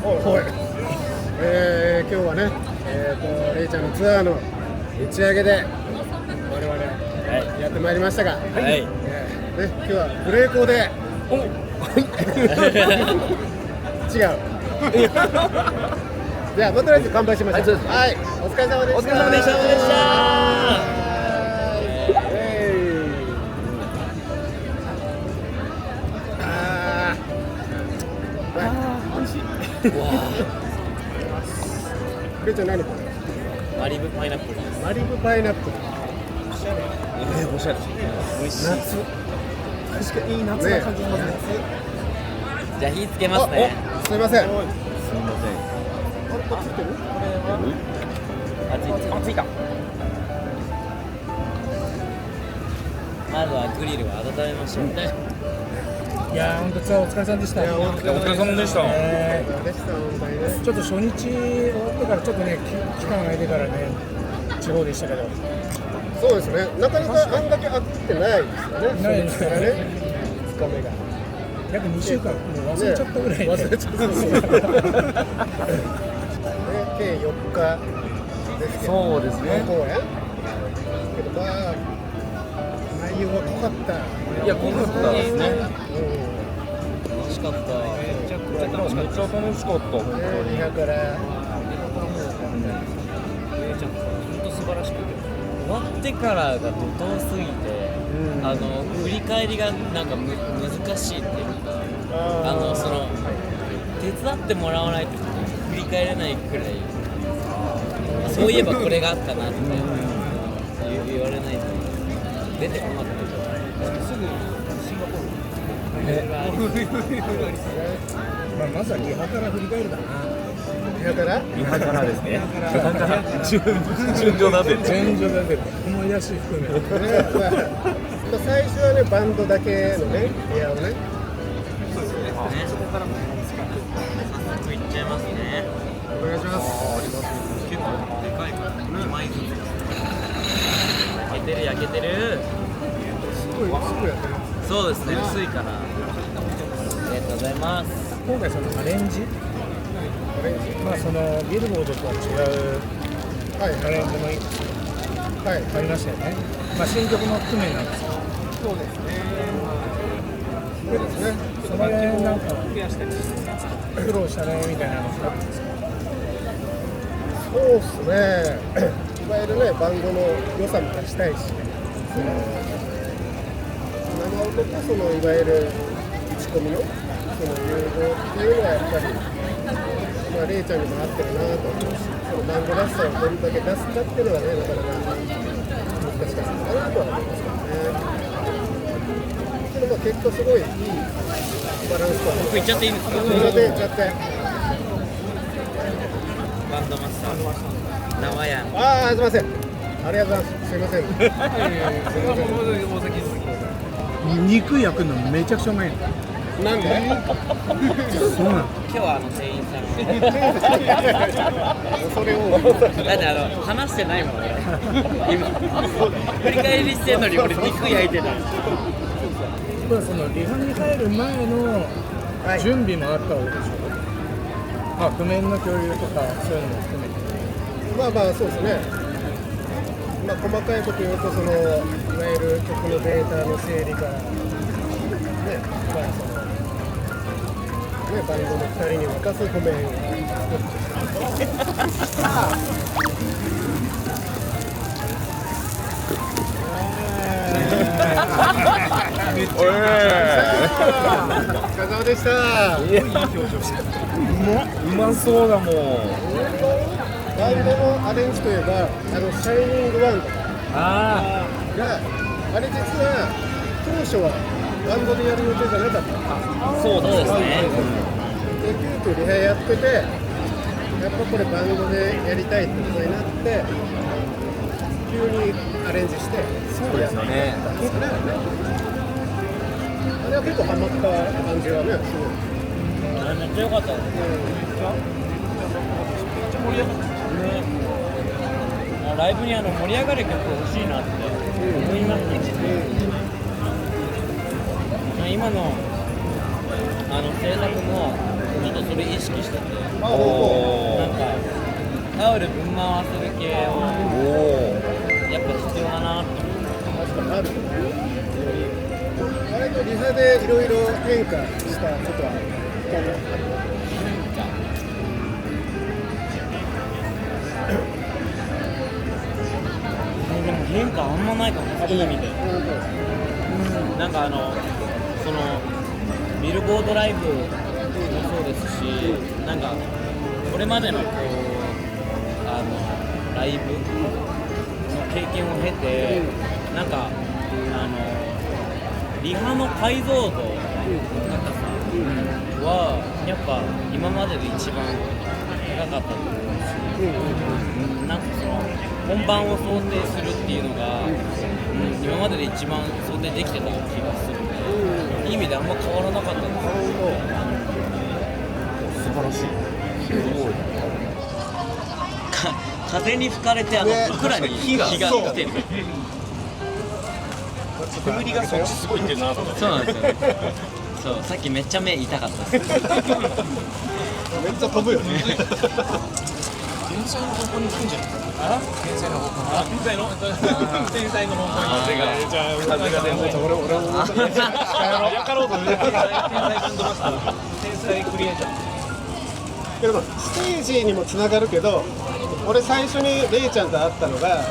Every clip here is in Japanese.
今日はね、レイちゃんのツアーの打ち上げで我々やってまいりましたが、はい。ね、今日はブレイコーで違うじゃあまとりあえず乾杯しましょう。はい、お疲れ様でした。お疲れ様でした。美味しい。レイちゃん何これ？マリブパイナップルです。マリブパイナップル。おしゃれ。美味しい。夏。確かにいい夏な感じしますね。じゃあ火つけますね。すみません。すみません。あ、ついた。まずはグリルを温めましょう。いやー、本当ツアーお疲れ様でした。いやお疲れ様でした。ちょっと初日終わってからちょっとね、期間が空いてからね、地方でしたけど。そうですね。なかなかあんだけ飽きてないですよね。ないですからね。2日目が。約2週間もう忘れちゃったぐらいで。忘れちゃった。計4日ですけど。そうですね。公演。けどまあ内容は濃かった。いや、濃かったですね。楽しかった。めちゃくちゃ楽しかった。楽しかった。本リハから当素晴らしくて。終わってからが怒涛すぎて、振り返りがなんか難しいっていうか、その手伝ってもらわないと振り返れないくらい、そういえばこれがあったなって言われないと出てこなかった。すぐシンガポール。まずはリハから振り返るだな。リハからですね。順序立てて。順序立てて。思い出し含め。最初はねバンドだけのねリハをね。そこからも早速いっちゃいますね。お願いします。結構でかいから2枚ずつ。焼けてる。すごいやってる。そうですね、薄いから。ありがとうございます。今回そのアレンジ、まあそのビルボードとは違うアレンジもありましたよね。まあ新曲も含めなんですけど。そうですね。そうですね。その辺なんか苦労したねみたいなのがあったんですか。そうですね。いわゆるねバンドの良さも出したいし、生音とそのいわゆる打ち込みのその融合っていうのはやっぱり、まあ、レイちゃんにも合ってるなと思うし、そのバンドらしさをどれだけ出すかっていうのがねなかなか難しかったかなとは思いますけどね。けどまあ結果すごいいいバランスと僕いっちゃっていいですか？いっちゃって。バンドマスター生やん。ああ、すみません。ありがとうございます。すみません。肉焼くのめちゃくちゃうまいの。なんで？そうなの。今日は店員さんそれをだって話してないもん俺今振り返りしてんのに俺肉焼いてた。そのリハに入る前の準備もあったわけでしょ。まあ譜面の共有とかそういうのも含めて。まあまあそうですね。まあ細かいこと言うとそのいわゆる曲のデータの整理からね、まあそのねバンドの2人に渡す譜面をお疲れ様でした。うまそうだもん。バンドのアレンジといえばシャイニングワンとかがあれ実は当初はバンドでやる予定じゃなかった。そうですね。で急遽リハやっててやっぱこれバンドでやりたいってことになって急にアレンジしてそうですね。あれは結構ハマった感じはね、すごい。めっちゃ良かったです。めっちゃ盛り上がったね。ライブに盛り上がる曲欲しいなって思いました。今の制作もちょっとそのれ意識してて、あ、なんほかタオルぶん回せる系をやっぱ必要だなって思って。確かにある。割とリハでいろいろ変化したことは他にある。でも変化あんまないかも、いい意味で。なんかそのビルボードライブもそうですし、なんかこれまでのライブの経験を経て、なんかリハの解像度の高さはやっぱ今までで一番高かったと思うし、なんかその本番を想定するっていうのが、今までで一番想定できてた気がするので、いい意味であんま変わらなかったんですよ。素晴らしい。すごい。風に吹かれて僕らに火が来てる。煙がそっちすごいってるなと思って。そうなんですよ。そう、さっきめっちゃ目痛かったです。めっちゃ飛ぶよね。天才の方向に行くんじゃないか。天才の方向。天才の方向に風が。じゃあ風が全然。俺もやかろうとして。天才バンドマスター。天才クリエイター。でもステージにもつながるけど、俺最初にレイちゃんと会ったのが、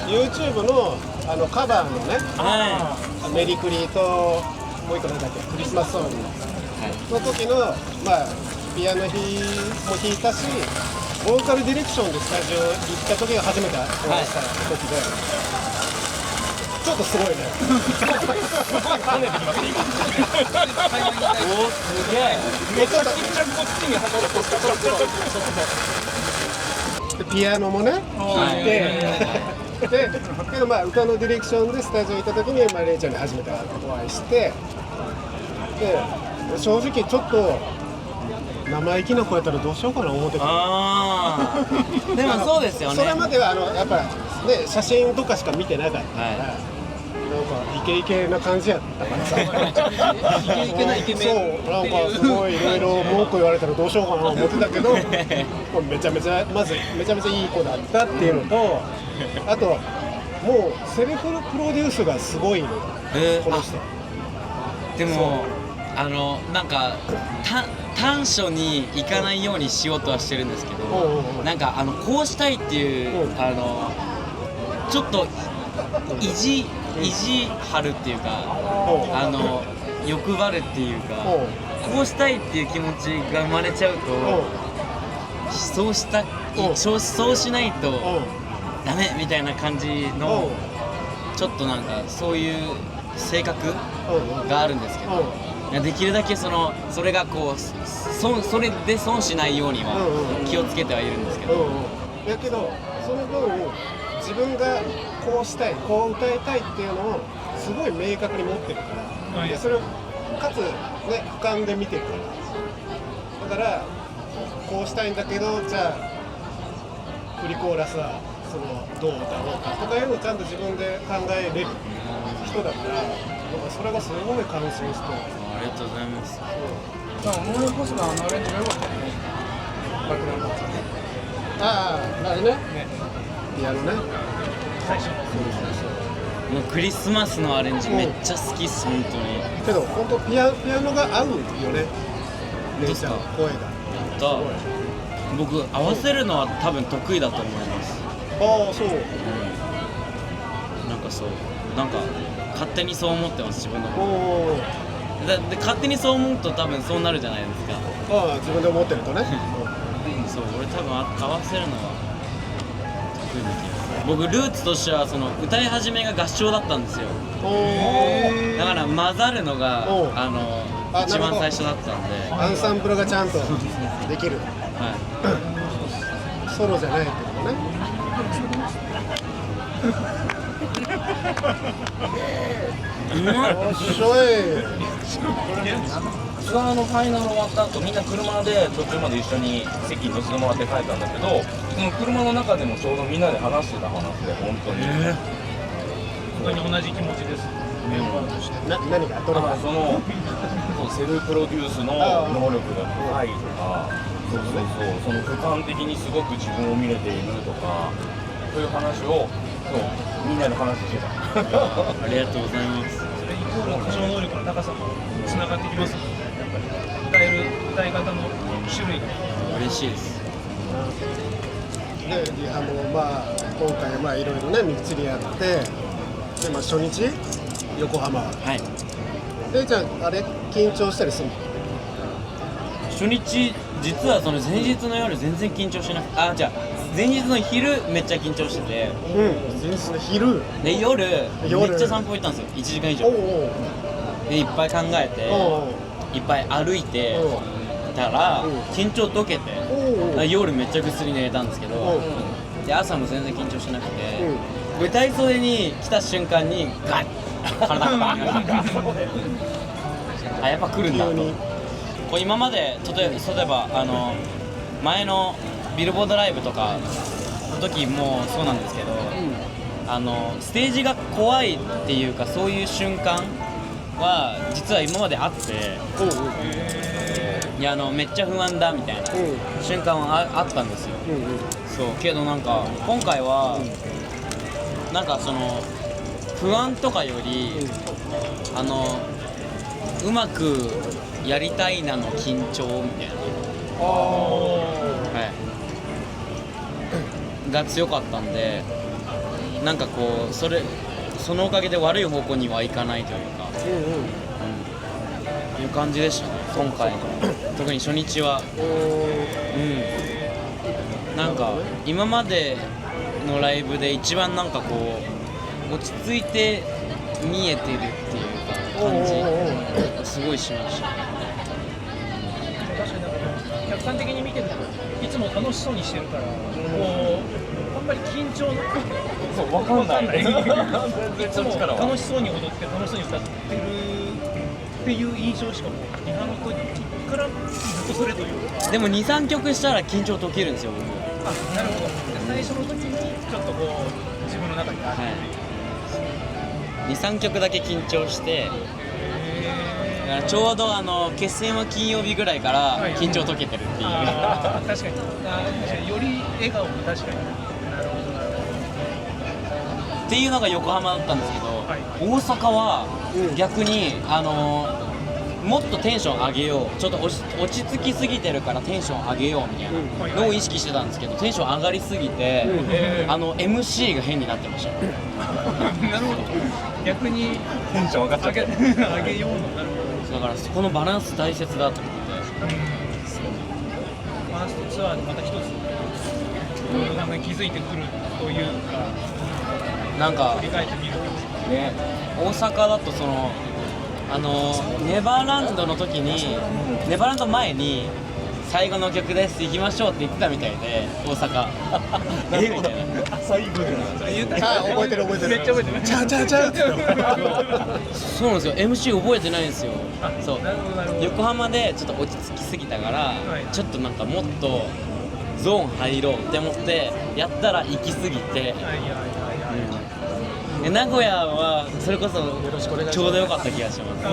YouTube のカバーのね、メリクリともう一個なんだっけ、クリスマスソングの時の、まあピアノも弾いたし、ボーカルディレクションでスタジオ行った時が初めてお会いした時で、ちょっとすごいね。跳ねてきますね今。お、すげえ。めちゃくちゃこっちに走るとピアノもね弾いて、でけどまあ歌のディレクションでスタジオ行った時にレイちゃんに初めてお会いして、で正直ちょっと生意気な子やったらどうしようかな思ってた。でもそうですよね。それまではやっぱね写真とかしか見てなかったから、なんかイケイケな感じやったからさ。イケイケなイケメン。そうなんかすごいいろいろ文句言われたらどうしようかな思ってたけど、めちゃめちゃいい子だったっていうのと、あともうセルフプロデュースがすごいのよ、この人。でもなんか短所に行かないようにしようとはしてるんですけど、なんかこうしたいっていうちょっと意地張るっていうか、欲張るっていうか、こうしたいっていう気持ちが生まれちゃうと、そうしないとダメみたいな感じの、ちょっとなんかそういう性格があるんですけど、できるだけそれがこうそれで損しないようには気をつけてはいるんですけど、やけどその分自分がこうしたい、こう歌いたいっていうのをすごい明確に持ってるから、でそれをかつね俯瞰で見てるから、だからこうしたいんだけど、じゃあフリコーラスはどう歌おうかとかいうのをちゃんと自分で考えれる人だから、それがすごい感心して。ありがとうございます。思い起こせばアレンジが良かったね。バックナンバーね。あれね。ピアノね。最初。もうクリスマスのアレンジめっちゃ好きっす、本当に。けど本当ピアノが合うよね。レイちゃんの声が。僕合わせるのは多分得意だと思います。ああ、そう。なんか勝手にそう思ってます、自分の方で。勝手にそう思うと多分そうなるじゃないですか。ああ、自分で思ってるとね。そう、俺多分合わせるのは得意な気がする。僕ルーツとしては歌い始めが合唱だったんですよ。だから混ざるのが一番最初だったんで、アンサンブルがちゃんとできる。はい。ソロじゃないってことね。おっしょい。ツアーのファイナル終わった後、みんな車で途中まで一緒に席に乗せてもらって帰ったんだけど、その車の中でもちょうどみんなで話してた話で、本当に本当に同じ気持ちです、メンバーとして。何がドラマ？そうセルフプロデュースの能力が高いとか、その俯瞰的にすごく自分を見れているとか、そういう話をみんなで話してた。ありがとうございます。それイコール歌唱能力の高さもつながってきますよね。歌い方の種類が嬉しいです。でまあ今回まあいろいろねみっちりやって、でまあ初日横浜。はい。レイちゃんあれ緊張したりするの？初日実はその前日の夜全然緊張しなくて、じゃあ前日の昼めっちゃ緊張してて、前日の昼で夜めっちゃ散歩行ったんですよ。1時間以上。でいっぱい考えて、いっぱい歩いてたら緊張解けて、夜めっちゃぐっすり寝れたんですけど、で朝も全然緊張しなくて、舞台袖に来た瞬間にガッ体がバーンやっぱ来るんだと。こう今まで例えば前のビルボードライブとかの時もそうなんですけど、ステージが怖いっていうかそういう瞬間は実は今まであって、いやめっちゃ不安だみたいな瞬間はあったんですよ。そうけどなんか今回はなんかその不安とかよりうまくやりたいなの緊張みたいな、が強かったんで、なんかこうそのおかげで悪い方向にはいかないというか、いう感じでしたね今回の特に初日は。なんか今までのライブで一番なんかこう落ち着いて見えてるっていうか感じすごいしました。確かに客観的に見てるといつも楽しそうにしてるから、こうあんまり緊張の分かんない。いつも楽しそうに踊って楽しそうに歌ってるっていう印象しかもうリハの時からずっとそれというか。でも 2,3 曲したら緊張解けるんですよ僕。なるほど。最初の時にちょっとこう自分の中にある、2,3 曲だけ緊張して、だからちょうど決戦は金曜日ぐらいから緊張解けてるっていう、確かにより笑顔も確かに。なるほどなるほど。っていうのが横浜だったんですけど、大阪は逆にもっとテンション上げよう、ちょっと落ち着きすぎてるからテンション上げようみたいなのを意識してたんですけど、テンション上がりすぎて、MC が変になってました。なるほど。逆にテンション上がっちゃって上げようの。なるほど。だからそこのバランス大切だと思って、ファーストツアーでまた一つなんか気づいてくるというか、なんか振り返ってみるとね、大阪だとそのネバーランドの時にネバーランド前に最後の曲です行きましょうって言ってたみたいで、大阪みたいな最後じゃない。それ言った覚えてるめっちゃ覚えてる。ちゃうってそうなんですよ、 MC 覚えてないんですよ。そうなるほどなるほど。横浜でちょっと落ち着きすぎたから、ちょっとなんかもっとゾーン入ろうって思ってやったら行き過ぎて、で名古屋はそれこそちょうど良かった気がします。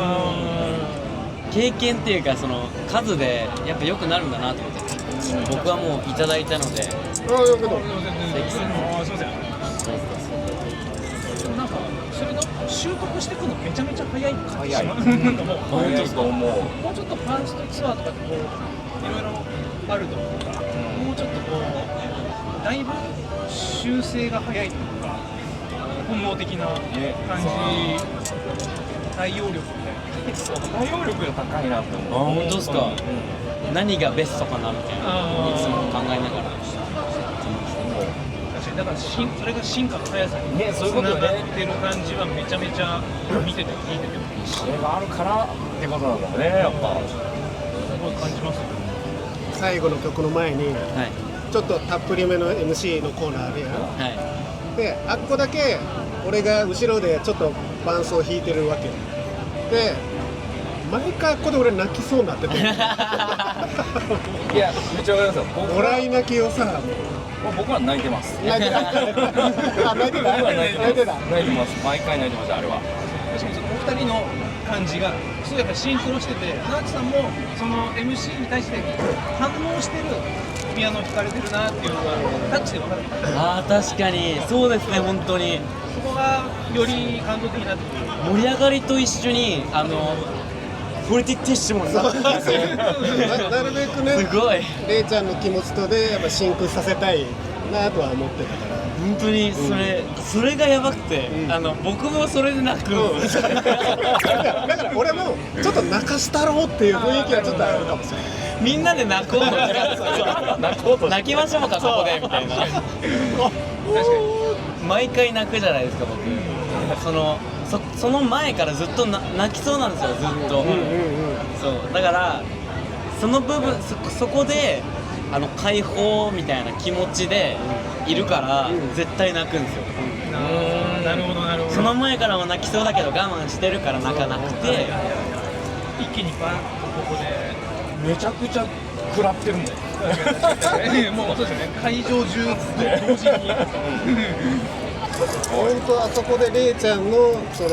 経験っていうかその数でやっぱ良くなるんだなと思って、僕はもういただいたので。すいません。でもなんかそれの習得していくのめちゃめちゃ早い感じします。なんかもう本当ですか。もうちょっとファーストツアーとかってこういろいろあると思うから、もうちょっとこうだいぶ修正が早いというか本能的な感じ、対応力みたいな。対応力が高いなって思う。本当ですか。何がベストかなみたいな、いつも考えながら。だからそれが進化の速さにつながってる感じはめちゃめちゃ見てて聞いててそれがあるからってことなんだね、やっぱ。すごい感じますよ。最後の曲の前にちょっとたっぷりめの MC のコーナーあるやん、であっこだけ俺が後ろでちょっと伴奏弾いてるわけで、毎回あっこで俺泣きそうになってていや、めっちゃわかりますよ。もらい泣きをさ、僕は泣いてます。泣いてた泣いてた泣いてます。毎回泣いてます、あれは。確かにそのお二人の感じがすごいやっぱシンクロしてて、ナーチさんもその MC に対して反応してるピアノを弾かれてるなっていうのがタッチで分かる。ああ確かにそうですね。本当にそこがより感動的になってくる。盛り上がりと一緒にポリティックティッシュもななるべくね、すごいレイちゃんの気持ちとでやっぱシンクさせたいなとは思ってたから。本当にそれがやばくて、僕もそれで泣くんですよ。だから俺もちょっと泣かしたろうっていう雰囲気はちょっとあるかもしれない。みんなで泣こうと泣きましょうかここでみたいな。毎回泣くじゃないですか僕。その前からずっと泣きそうなんですよずっと。そうだからその部分そこで解放みたいな気持ちでいるから絶対泣くんですよ。なるほどなるほど。その前からも泣きそうだけど我慢してるから泣かなくて、一気にバンとここでめちゃくちゃ食らってるもん。もうそうですよね。会場中同時に。本当あそこでレイちゃんのその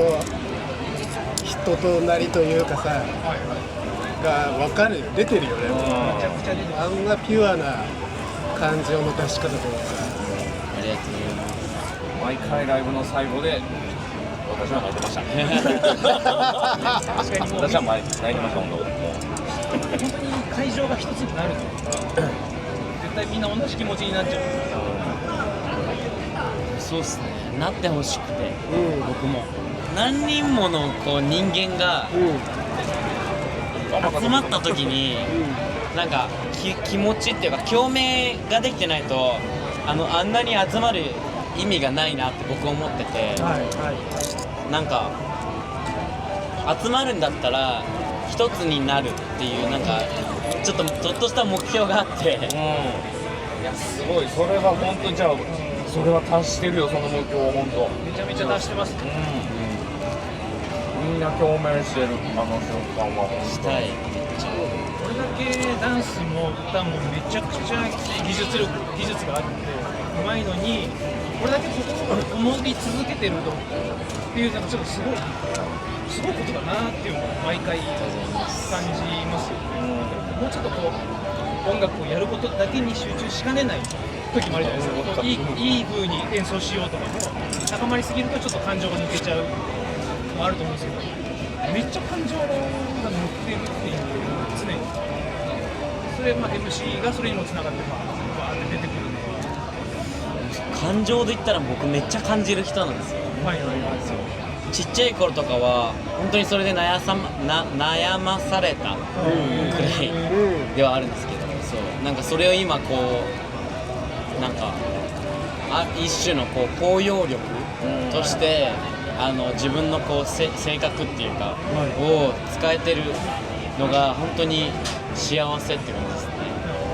人となりというかさが分かるよ、出てるよね。めちゃくちゃ出てる。あんなピュアな感情の出し方とかさ。ありがとうございます。毎回ライブの最後で私は泣いてましたね。確かにもう私は泣いてました本当。本当に会場が一つになると絶対みんな同じ気持ちになっちゃう。そうっすね。なってほしくて、僕も何人もの人間が集まった時になんか気持ちっていうか共鳴ができてないとあんなに集まる意味がないなって僕思ってて、なんか集まるんだったら一つになるっていうなんかちょっとした目標があって、いやすごいそれは本当じゃあそれは達してるよその目標を本当。めちゃめちゃ出してますね。みんな共鳴してる瞬間はしたい。これだけダンスも歌もめちゃくちゃ技術があってうまいのにこれだけ心がこもり続けてるとっていうのがちょっとすごいことだなっていうのを毎回感じますよね。もうちょっと音楽をやることだけに集中しかねない時もあるじゃないですか。いい風に演奏しようとかも高まりすぎるとちょっと感情が抜けちゃうのもあると思うんですけど、めっちゃ感情が乗ってるっていう常にそれMC がそれにもつながってバーって出てくるんで。感情で言ったら僕めっちゃ感じる人なんですよ。ちっちゃい頃とかは本当にそれで悩まされたくらいではあるんですけど、そうなんかそれを今なんか一種の包容力として自分の性格っていうかを使えてるのが本当に幸せって感じですね。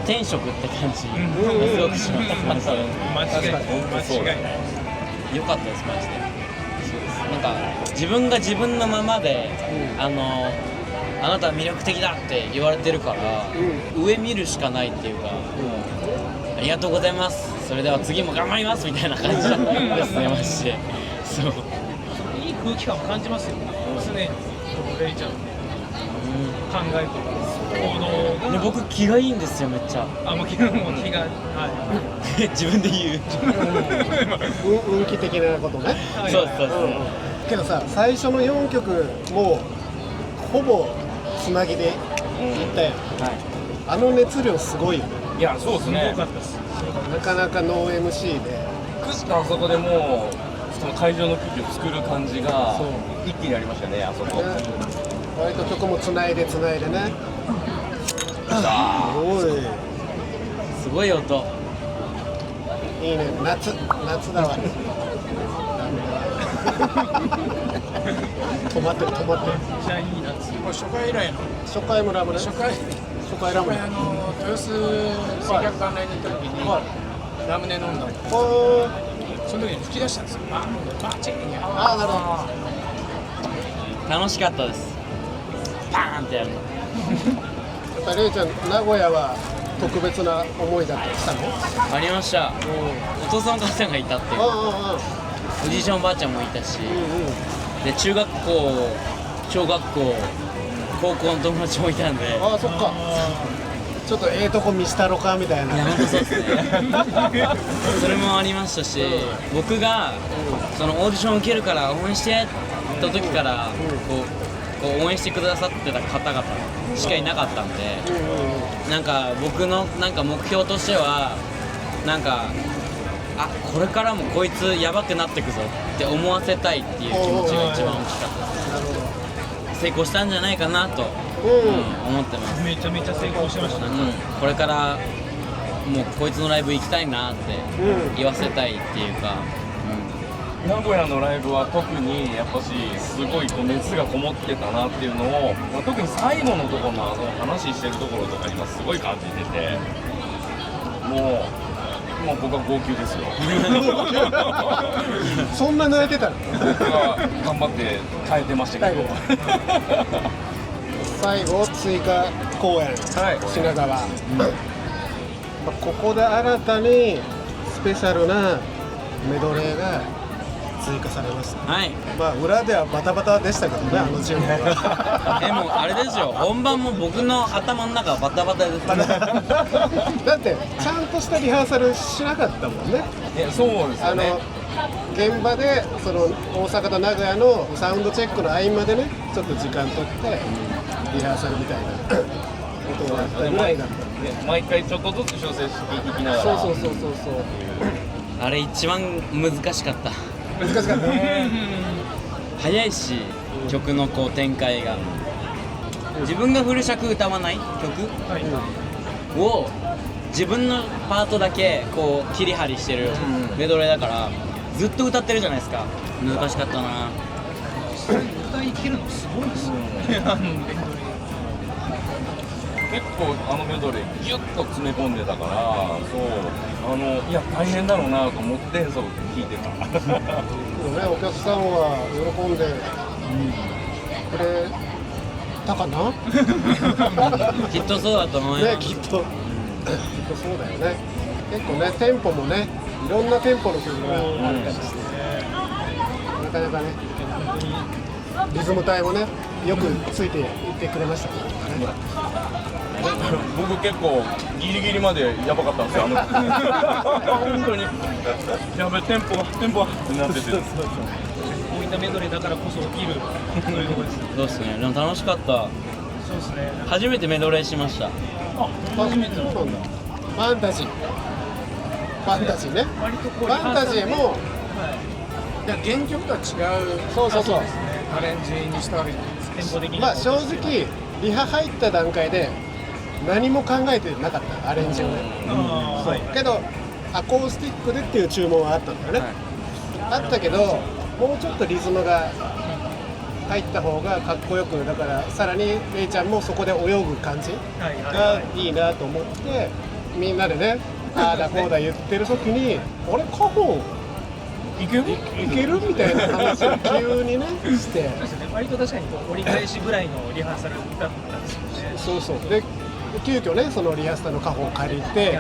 天職って感じすごくします。間違いない良かったですマジで。そうです。なんか自分が自分のままで、あなたは魅力的だって言われてるから、上見るしかないっていうか、ありがとうございます、それでは次も頑張りますみたいな感じですねマジで。そういい空気感を感じますよ常にレイちゃんの考えとか行動が。僕気がいいんですよめっちゃ。もう気が自分で言う運気的なことね。そうですそうです。けどさ、最初の4曲もうほぼつなぎでいったやん。あの熱量すごいよね。いやそうですね。すごかったです。なかなかノー MC でくしかあそこでもうその会場の空気を作る感じが一気にありましたねあそこ。割と曲もつないでね。すごい音。いいね、夏だわ。止まってる。めっちゃいい夏。これ初回以来の初回もラムネ。初回ラムネ。豊洲水客館内に行った時にラムネ飲んだの。その時に吹き出したんですよ。バチンや。なるほど。楽しかったです。パーンってやるの。やっぱレイちゃん、名古屋は特別な思いだったりしたの？ありました。お父さんお母さんがいたっていう。おじいちゃんおばあちゃんもいたし、で中学校小学校高校の友達もいたんで、ああそっか。ちょっととこ見したろかみたいな。いや本当そうですねそれもありましたし、僕がそのオーディション受けるから応援してって時からこう応援してくださってた方々しかいなかったんで、なんか僕のなんか目標としてはなんかこれからもこいつやばくなってくぞって思わせたいっていう気持ちが一番大きかったです。成功したんじゃないかなと、思ってます。めちゃめちゃ成功しましたね。これからもうこいつのライブ行きたいなって言わせたいっていうか、名古屋のライブは特にやっぱしすごいこう熱がこもってたなっていうのを、特に最後のところの話してるところとか今すごい感じてて、もう僕は号泣ですよそんな泣いてたの？僕は頑張って耐えてましたけど最後追加公演、品川、ここで新たにスペシャルなメドレーが追加されました。はい。まあ裏ではバタバタでしたけどね、あのチームは。でもあれですよ、本番も僕の頭の中はバタバタですだってちゃんとしたリハーサルしなかったもんね。そうですよね。現場でその大阪と名古屋のサウンドチェックの合間でね、ちょっと時間取ってリハーサルみたいなことをやったぐらいだったんで、毎回ちょっとずつ修正していきながら。そうあれ一番難しかった難しかったね。早いし曲のこう展開が、自分がフル尺歌わない曲を自分のパートだけこう切り張りしてるメドレーだからずっと歌ってるじゃないですか。難しかったな。歌い切るのすごいですよね結構あのメドレーギュッと詰め込んでたから、いや大変だろうなと思ってそう聞いてたお客さんは喜んでくれたかなきっとそうだと思います、ね、きっとそうだよね。結構ね、テンポもね、いろんなテンポの曲があったりして、なかなかね、リズム隊もね、よくついていってくれましたね。僕結構ギリギリまでやばかったんですよ本当にやべテンポがってなってて、こういったメドレーだからこそ起きるそういうところです。そうですね。でも楽しかった。そうですね。初めてメドレーしました。初めてそうなんだ。ファンタジーね。割とこうファンタジーもいや原曲とは違うそうアレンジにしたわけじゃないですか。テンポ的にまあ正直リハ入った段階で何も考えてなかったアレンジをね。そうけどアコースティックでっていう注文はあったんだよね。あったけどもうちょっとリズムが入った方がかっこよく、だからさらにレイちゃんもそこで泳ぐ感じがいいなと思って、みんなでねああだこうだ言ってる時にあれカホンいけるみたいな話を急にねして割と確かにこう折り返しぐらいのリハーサルだったんですよね。そうで急遽ねそのリハーサルのカホンを借りて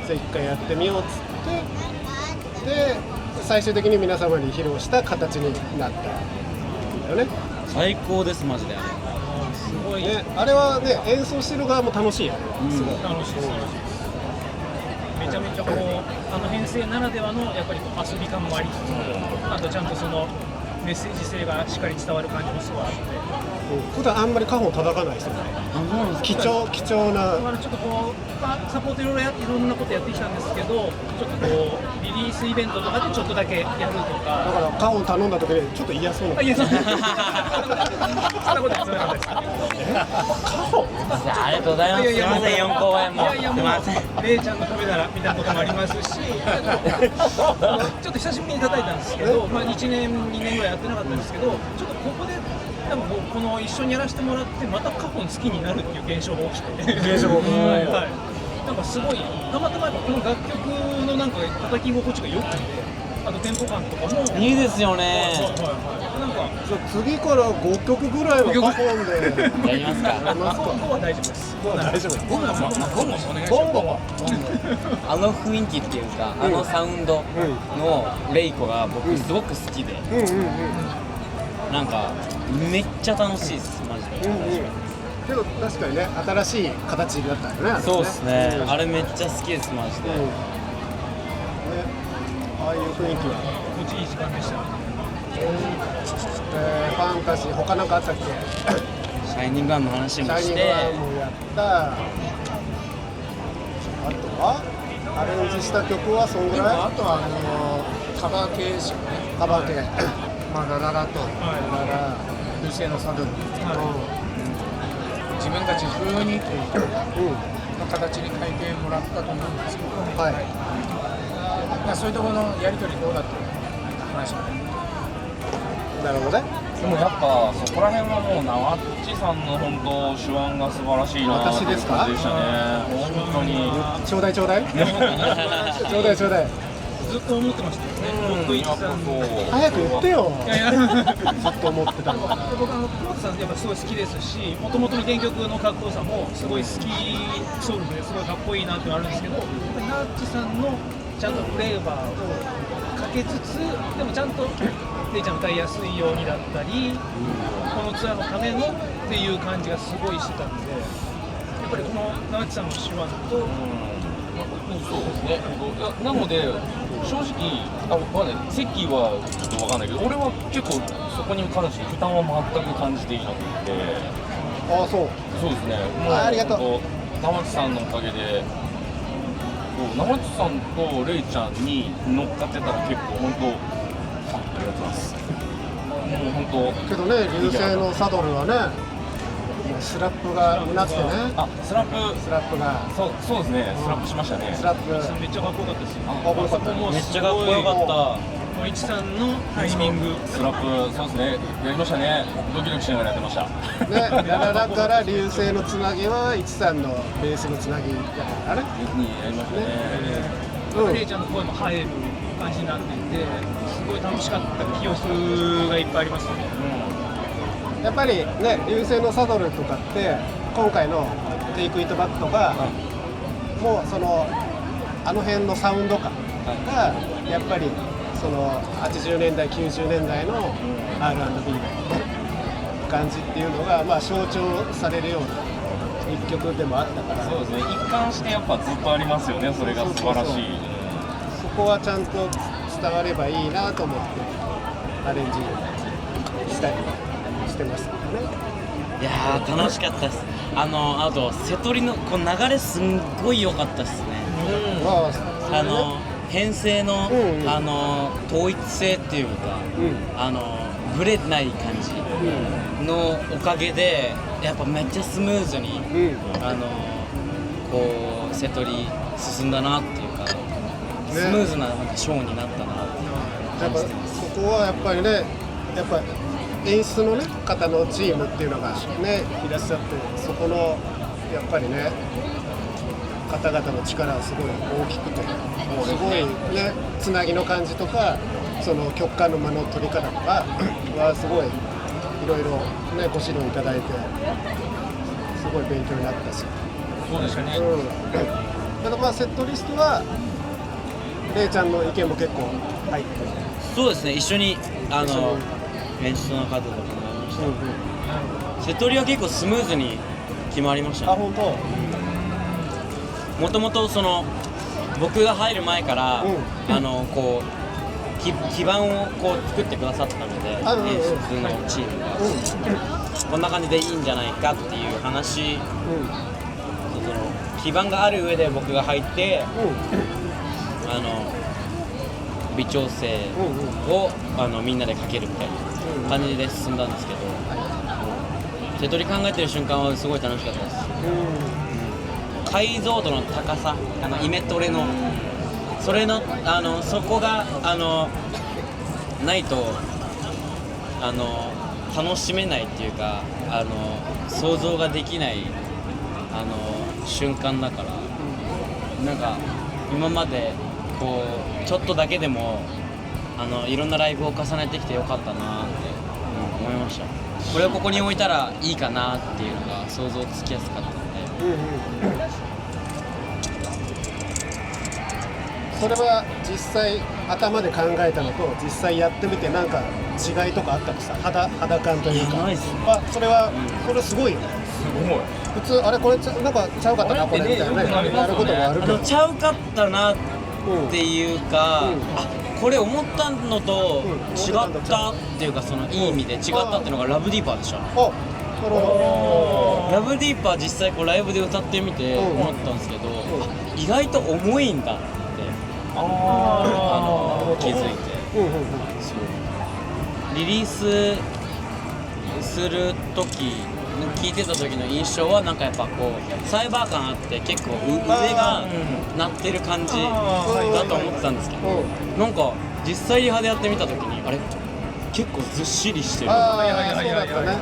一回やってみようっつって、で最終的に皆様に披露した形になったんだよね。最高ですマジで。すごいね、あれはね演奏してる側も楽しいよね。すごい楽しいです。めちゃめちゃこう編成ならではのやっぱりこう遊び感もありつつも、あとちゃんとそのメッセージ性がしっかり伝わる感じもすごいあって、普段あんまりカホン叩かない人ね。貴重な。ちょっとこうサポートいろんなことやってきたんですけど、ちょっとこうリリースイベントとかでちょっとだけやるとだか。からカホン頼んだ時にちょっと嫌そうな。いやそんなことはそんなことです。ありがとうございます。すみません4公演も。いやもうレイちゃんのためならみたいなこともありますし、ちょっと久しぶりに叩いたんですけど、まあ1年2年ぐらいやってなかったんですけど、ちょっとここで多分この一緒にやらせてもらってまたカホン好きになるっていう現象が起きて、はいなんかすごいたまたまこの楽曲のなんか叩き心地が良くて、あとテンポ感とかもいいですよね。なんか次から5曲ぐらいはカホンでやりますか。やりますか。ここは大丈夫です。大丈夫。ボンゴもお願いします。ボンゴあの雰囲気っていうか、あのサウンドのレイコが僕すごく好きで、なんかめっちゃ楽しいですマジで。けど確かにね、新しい形だったよね。そうですね、あれめっちゃ好きですマジで。ああいう雰囲気は。こっちいい時間でした。ファンタジー、他なんかあったっけ？シャイニングガンの話もシャイニングして、ガンもやった。あとはアレンジした曲はそんぐらい？あとはカバー系ですよね。カバー系。まあラララと流星のサドル、自分たち風にというの形に変えてもらったと思うんですけど、はい。そういうところのやり取りどうだったの話がね。なるほどね。でもやっぱそこら辺はもうなわっちさんの本当手腕が素晴らしいなっていう感じでしたね。本当に。ちょうだいちょうだい。ちょうだいちょうだい。ずっと思ってましたよね。僕一さんの。早く言ってよ。いやいや。ずっと思ってたの。僕久保田さんやっぱすごい好きですし、もともとの原曲のかっこよさもすごい好きソウルですごいかっこいいなっていうのあるんですけど、やっぱりナッチさんのちゃんとフレーバーをかけつつ、でもちゃんとレイちゃん歌いやすいようにだったり、このツアーのためのっていう感じがすごいしてたんで、やっぱりこのナッチさんの手腕と、そうですね。なので正直関はちょっとわかんないけど、俺は結構そこに関して負担は全く感じていなくて。ああ、そう。そうですね。もうありがとう。生地さんのおかげで、生地さんとレイちゃんに乗っかってたら結構本当、ありがとうございます。もう本当。けどね、流星のサドルはね、スラップがなくてね。あ、スラップが。そうですね。スラップしましたね。スラップ。めっちゃかっこよかったですよ。かっこよかった。めっちゃかっこよかった。森一さんのタイミング。スラップ、そうですね。やりましたね。ドキドキしながらやってました。ね、ラララから流星のつなぎは一さんのベースのつなぎだからね。にやりましたね。レイちゃんの声も入る感じになっていて、すごい楽しかった記憶がいっぱいありますね。やっぱりね、流星のサドルとかって今回のテイクイットバックとか、もうそのあの辺のサウンド感がやっぱりその80年代90年代の R&B の感じっていうのがまあ象徴されるような一曲でもあったから、そうですね。一貫してやっぱずっとありますよね。それが素晴らしい。そこはちゃんと伝わればいいなと思ってアレンジしたりしてますからね。いやー楽しかったです。あと瀬戸りのこの流れすんごい良かったですね。編成の、統一性っていうか、ブレない感じのおかげでやっぱめっちゃスムーズに、こう瀬戸り進んだなっていうか、スムーズななんかショーになったなって感じてます。そこはやっぱりね、やっぱ演出のね方のチームっていうのがねいらっしゃって、そこのやっぱりね方々の力はすごい大きくて、すごいねつなぎの感じとか、その曲間の間の取り方とかはすごいいろいろねご指導いただいて、すごい勉強になったし。そうでしたね。ただまあセットリストはレイちゃんの意見も結構入って、そうですね、一緒に演出の方とかもありました。瀬戸りは結構スムーズに決まりましたね。本当。もともとその僕が入る前から、こう基盤をこう作ってくださったので、演出のチームが、こんな感じでいいんじゃないかっていう話、その基盤がある上で僕が入って、微調整をみんなでかけるみたいな感じで進んだんですけど、瀬戸り考えてる瞬間はすごい楽しかったです。解像度の高さ、イメトレのそれのそこがないと楽しめないっていうか、想像ができない瞬間だから、なんか今までこうちょっとだけでもいろんなライブを重ねてきてよかったなって、思いました。これをここに置いたらいいかなっていうのが想像つきやすかったので、それは実際頭で考えたのと実際やってみてなんか違いとかあったりさ、肌感というか。ないっすね。それすごいよね。すごい。普通あれこれなんかちゃうかったなこれみたいなね、なることもあるけど。ちゃうかったなっていうか、これ思ったのと違ったっていうか、そのいい意味で違ったっていうのがラブディーパーでした。あ、なるほラブディーパー実際こうライブで歌ってみて思ったんですけど、意外と重いんだって気づいて、そうリリースする時聞いてた時の印象はなんかやっぱこうサイバー感あって結構腕が鳴ってる感じだと思ってたんですけど、なんか実際リハでやってみた時にあれ結構ずっしりしてる。そうだったね。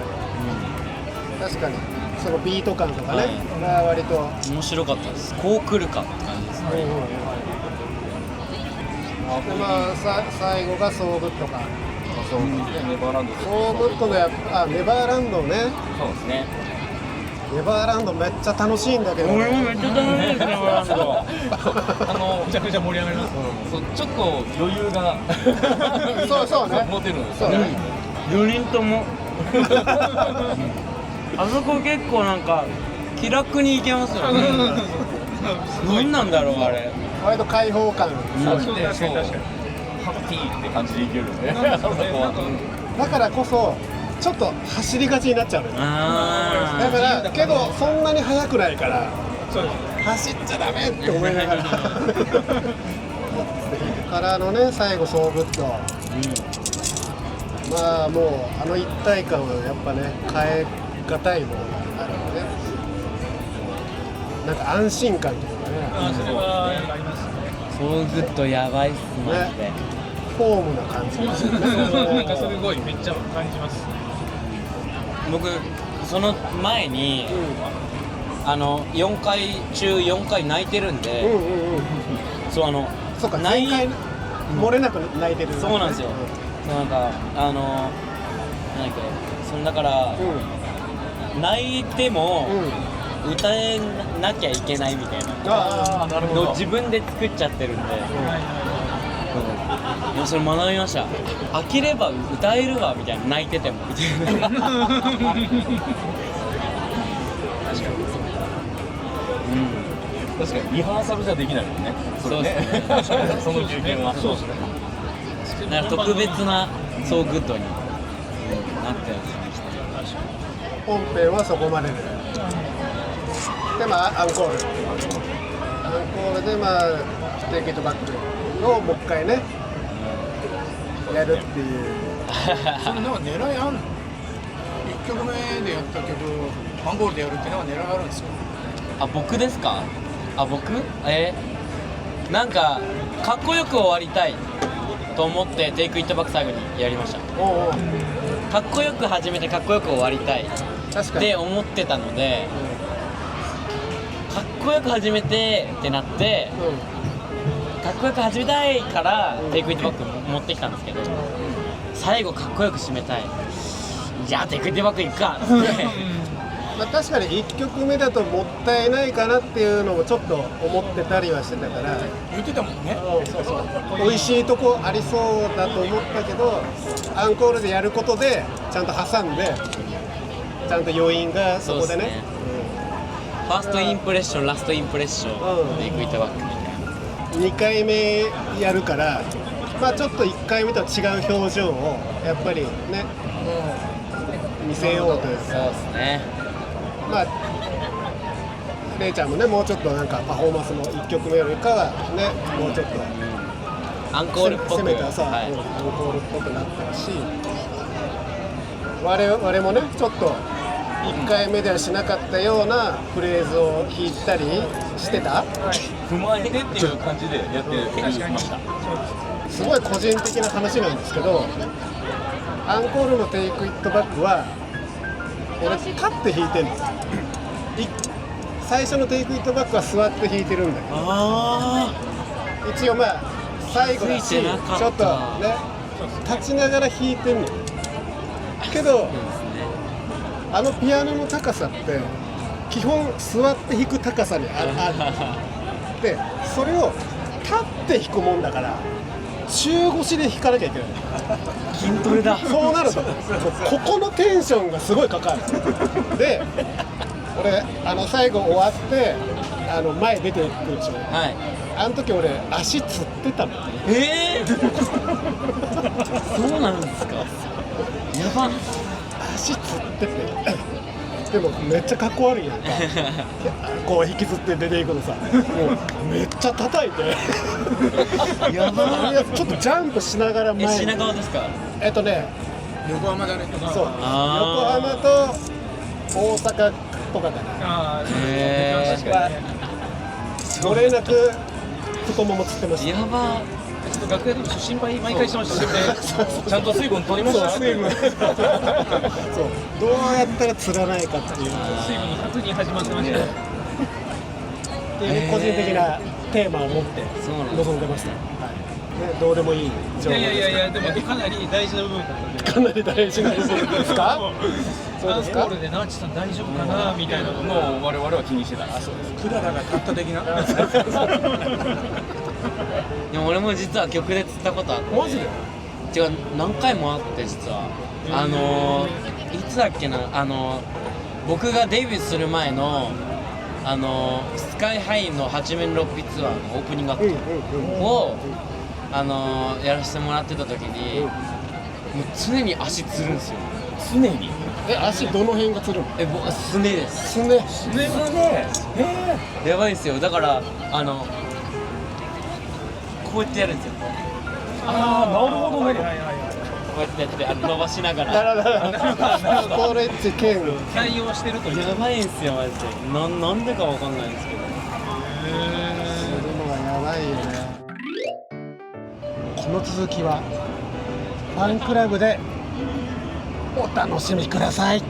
確かにそのビート感とかねが割と面白かったです。こう来るかって感じですね。でまあ最後がソーグッドか。ネバーランド。ソーグッドのネバーランドね。そうですね。ネバーランドめっちゃ楽しいんだけど。俺もめっちゃ楽しいですね、ネバーランド。めちゃくちゃ盛り上がります。ちょっと余裕がそうね。持てるんですそうね。 4人ともあそこ結構なんか気楽に行けますよね。何なんだろうあれ。割と開放感。確かに確かに。ハッピーって感じでいけるね。あそこはだからこそちょっと走りがちになっちゃうのよ。だからけどそんなに速くないから走っちゃダメって思いながらからのね最後ソーグッド、まあもうあの一体感はやっぱね変え難いものがあるので、なんか安心感というかね、それはやっぱありますね。ソーグッドやばいっすマジで。フォームな感じですよね。なんかすごいめっちゃ感じます。僕その前に4回中4回泣いてるんで、そうそうか前回漏れなく泣いてる。そうなんですよ。そうなんかなんだっけ、そのだから、泣いても、歌えなきゃいけないみたいなのを自分で作っちゃってるんで、いやそれ学びました。飽きれば歌えるわみたいな、泣いててもみたいな。確かに。確かにリハーサルじゃできないもんね。そうですね。その経験は。そうですね。だから特別なソーグッドになってるんですよね。本編はそこまでで。でまあアンコールでまあテイクイットバックをもう一回ねやるっていう。それなんか狙いあんの？1曲目でやった曲アンコールでやるっていうのは狙いあるんですよ。あ、僕ですか？あ、僕？なんかかっこよく終わりたいと思ってテイクイットバック最後にやりました。かっこよく始めてかっこよく終わりたいって思ってたので、かっこよく始めてってなって、かっこよく始めたいからテイクイットバック持ってきたんですけど、最後かっこよく締めたい、じゃあテイクイットバックいくかってまあ確かに1曲目だともったいないかなっていうのもちょっと思ってたりはしてたから、言ってたもんね。美味しいとこありそうだと思ったけど、アンコールでやることでちゃんと挟んでちゃんと余韻がそこでね、ファーストインプレッション、ラストインプレッション、テイクイットバックみたいな。2回目やるから、まあちょっと1回目とは違う表情をやっぱりね、見せようというか。そうですね。まあレイちゃんもね、もうちょっとなんかパフォーマンスも1曲目よりかはね、もうちょっとアンコールっぽく、攻めたさ、アンコールっぽくなってるし、我々もねちょっと1回目ではしなかったようなフレーズを弾いたりしてた、踏まえてっていう感じでやってました。すごい個人的な話なんですけど、アンコールのテイクイットバックは俺立って弾いてるんですよ。最初のテイクイットバックは座って弾いてるんだけど、一応まあ最後だしちょっとね立ちながら弾いてるのけど、あのピアノの高さって基本座って弾く高さにあるで、それを立って弾くもんだから中腰で弾かなきゃいけない。筋トレだ。そうなるとここのテンションがすごいかかる。で俺最後終わって前出ていくでしょ。はい。あの時俺足つってたの。そうなんですか。やば。足つっててでもめっちゃかっこ悪いやんかこう引きずって出ていくのさ、もうめっちゃ叩いてやば。いやちょっとジャンプしながら前に品川ですか。横浜だね。そう横あー浜と大阪とかかな。あへー確かにね。漏れなく太ももつってました。やば。ちょっと楽屋でも心配毎回してましたね。ちゃんと水分取りました。水分そうどうやったらつらないかっていう水分の確認始まってましたね。っていう個人的なテーマを持ってそうなんです。臨んでました。はいね、どうでもいい情報いやいやいやでいや、でもかなり大事な部分だったんで。かなり大事な部分ですかそうですかアンコールでナーチさん大丈夫かなみたいなのも。もう我々は気にしてた。クララが勝った的な。でも俺も実は曲で釣ったことあって。マジで違う、何回もあって実は。いつだっけな、僕がデビューする前のスカイハイの八面六臂ツアーのオープニングアクトをやらせてもらってた時に、もう常に足つるんですよ。常に。足どの辺がつるの？僕すねです。すねやばいんですよ。だからこうやってやるんですよ。ああ、なるほどね。こうやってやって伸ばしながら。なるほどストレッチ兼対応してるという。やばいんですよマジで。なんでかわかんないんですけど。するのがやばいよね。この続きはファンクラブでお楽しみください。